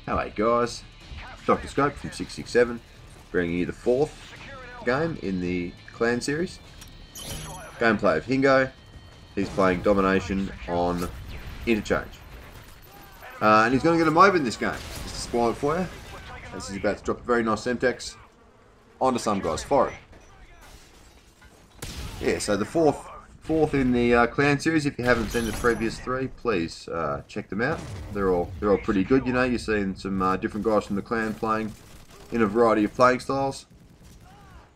Hello guys, Dr. Scope from 667, bringing you the fourth game in the clan series. Gameplay of Hingo. He's playing domination on interchange. And he's going to get a mob in this game, just to spoil it for you, as he's about to drop a very nice Semtex onto some guy's forehead. Yeah, so the fourth in the clan series. If you haven't seen the previous three, please check them out. They're all pretty good. You know, you're seeing some different guys from the clan playing in a variety of playing styles.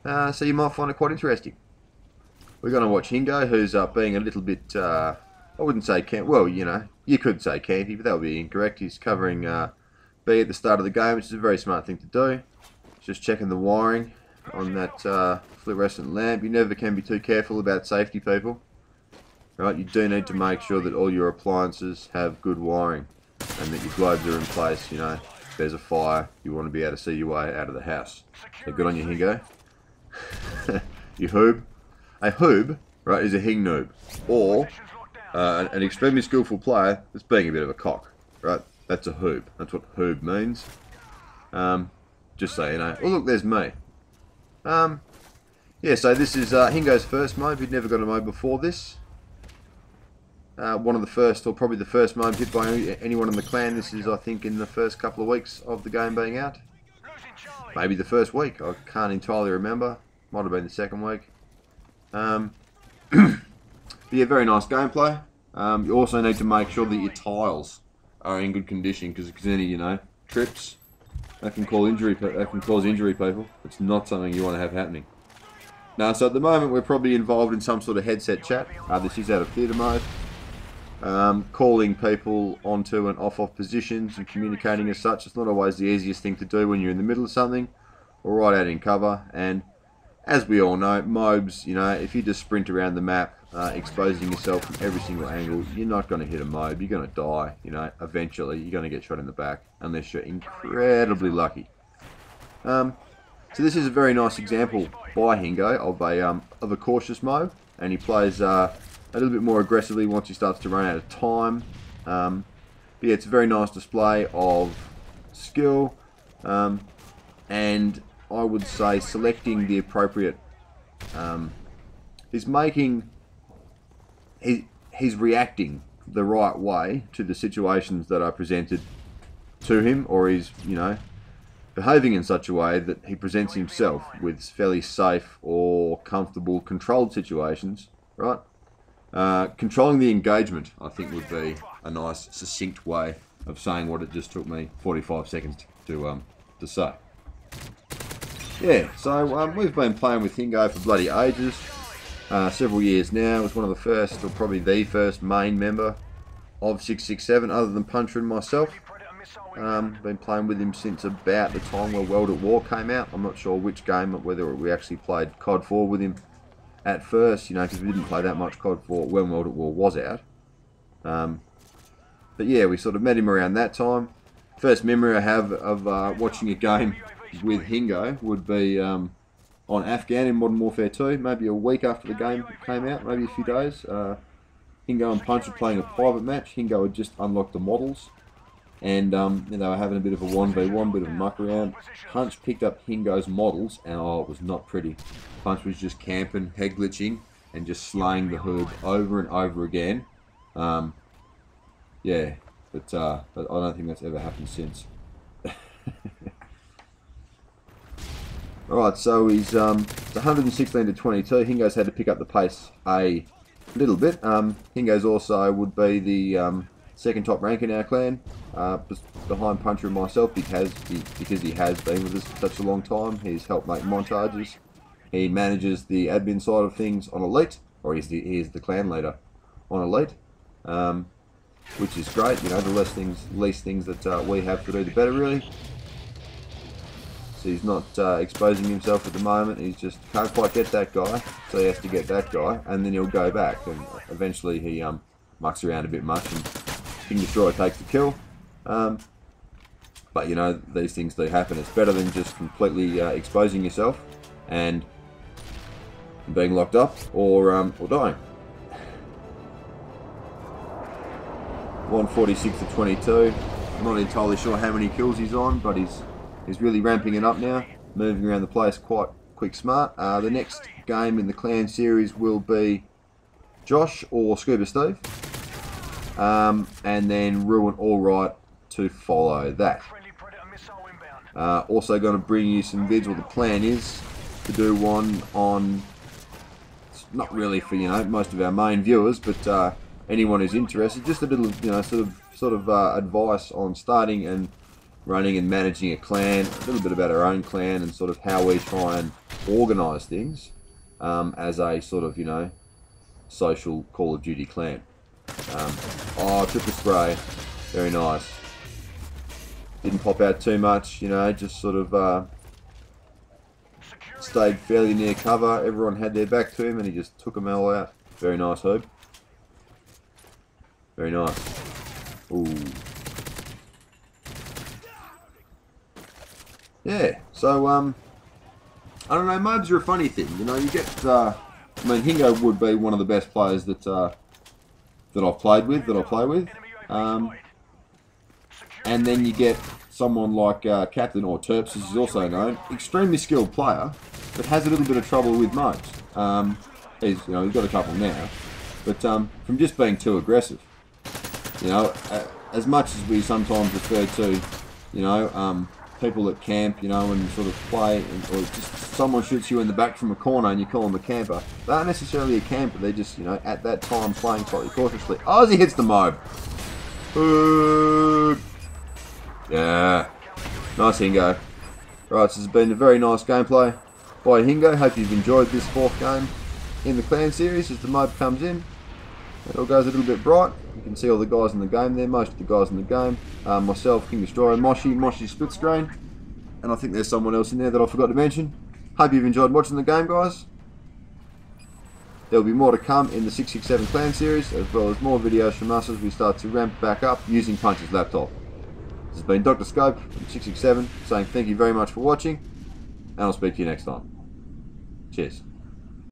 So you might find it quite interesting. We're going to watch Hingo, who's being a little bit, I wouldn't say camp. Well, you know, you could say campy, but that would be incorrect. He's covering B at the start of the game, which is a very smart thing to do. Just checking the wiring on that fluorescent lamp. You never can be too careful about safety, people. Right, you do need to make sure that all your appliances have good wiring and that your globes are in place. You know, if there's a fire, you want to be able to see your way out of the house. So good on you, Hingo. You hoob. A hoob, right, is a hing noob, or an extremely skillful player that's being a bit of a cock, right? That's a hoob. That's what hoob means. Just so you know. Oh look, there's me. Yeah, so this is Hingo's first mob. He'd never got a mob before this. One of the first, or probably the first mob hit by anyone in the clan. This is, I think, in the first couple of weeks of the game being out. Maybe the first week. I can't entirely remember. Might have been the second week. But yeah, very nice gameplay. You also need to make sure that your tiles are in good condition, because if there's any, you know, trips, that can cause injury. People. It's not something you want to have happening. Now, so at the moment we're probably involved in some sort of headset chat. This is out of theatre mode. Calling people onto and off positions and communicating as such. It's not always the easiest thing to do when you're in the middle of something or right out in cover. And as we all know, mobs, you know, if you just sprint around the map, exposing yourself from every single angle, you're not going to hit a mob. You're going to die, you know, eventually. You're going to get shot in the back, unless you're incredibly lucky. So this is a very nice example by Hingo of a cautious mob, and he plays a little bit more aggressively once he starts to run out of time. But yeah, it's a very nice display of skill, and I would say selecting the appropriate. He's reacting the right way to the situations that are presented to him, or he's, you know, behaving in such a way that he presents himself with fairly safe or comfortable, controlled situations, right? Controlling the engagement, I think, would be a nice, succinct way of saying what it just took me 45 seconds to say. Yeah, so we've been playing with Hingo for bloody ages, several years now. It was one of the first, or probably the first main member of 667, other than Puncher and myself. Been playing with him since about the time where World at War came out. I'm not sure which game, whether we actually played COD 4 with him at first, you know, because we didn't play that much COD 4 when World at War was out. But yeah, we sort of met him around that time. First memory I have of watching a game with Hingo would be on Afghan in Modern Warfare 2, maybe a week after the game came out, maybe a few days. Hingo and Punch were playing a private match. Hingo had just unlocked the models, and they were having a bit of a 1v1, bit of a muck around. Punch picked up Hingo's models, and oh, it was not pretty. Punch was just camping, head glitching, and just slaying the herd over and over again. Yeah, but I don't think that's ever happened since. Alright, so he's it's 116 to 22. Hingo's had to pick up the pace a little bit. Hingo's also would be the second top rank in our clan, behind Puncher and myself, because he has been with us for such a long time. He's helped make montages. He manages the admin side of things on Elite, or he is the clan leader on Elite, which is great. You know, the least things that we have to do, the better, really. So he's not exposing himself at the moment. He's just can't quite get that guy, so he has to get that guy, and then he'll go back, and eventually he mucks around a bit much, and King Destroyer takes the kill. But you know, these things do happen. It's better than just completely exposing yourself and being locked up or dying. 146 to 22. I'm not entirely sure how many kills he's on, but he's really ramping it up now, moving around the place quite quick smart. The next game in the clan series will be Josh or Scuba Steve, and then Ruin Alright to follow that. Also going to bring you some vids. Well, the plan is to do one on, not really for, you know, most of our main viewers, but anyone who's interested, just a little, you know, sort of advice on starting and running and managing a clan, a little bit about our own clan and sort of how we try and organise things as a sort of, you know, social Call of Duty clan. Oh, triple spray, very nice. Didn't pop out too much, you know, just sort of stayed fairly near cover. Everyone had their back to him and he just took them all out. Very nice, Hope. Very nice. Ooh. Yeah, so, I don't know, mobs are a funny thing, you know, you get, I mean, Hingo would be one of the best players that I've played with, that I play with, and then you get someone like Captain, or Terps as he's also known, extremely skilled player, but has a little bit of trouble with mobs. He's got a couple now, but from just being too aggressive. You know, as much as we sometimes refer to, you know, people that camp, you know, and sort of play, or just someone shoots you in the back from a corner and you call them a camper. They aren't necessarily a camper, they're just, you know, at that time playing slightly cautiously. Oh, as he hits the mob. Yeah. Nice Hingo. Right, this has been a very nice gameplay by Hingo. Hope you've enjoyed this 4th game in the clan series as the mob comes in. It all goes a little bit bright. You can see all the guys in the game there, most of the guys in the game. Myself, King Destroyer, Moshi split screen. And I think there's someone else in there that I forgot to mention. Hope you've enjoyed watching the game, guys. There'll be more to come in the 667 clan series, as well as more videos from us as we start to ramp back up using Punch's laptop. This has been Dr. Scope from 667 saying thank you very much for watching, and I'll speak to you next time. Cheers.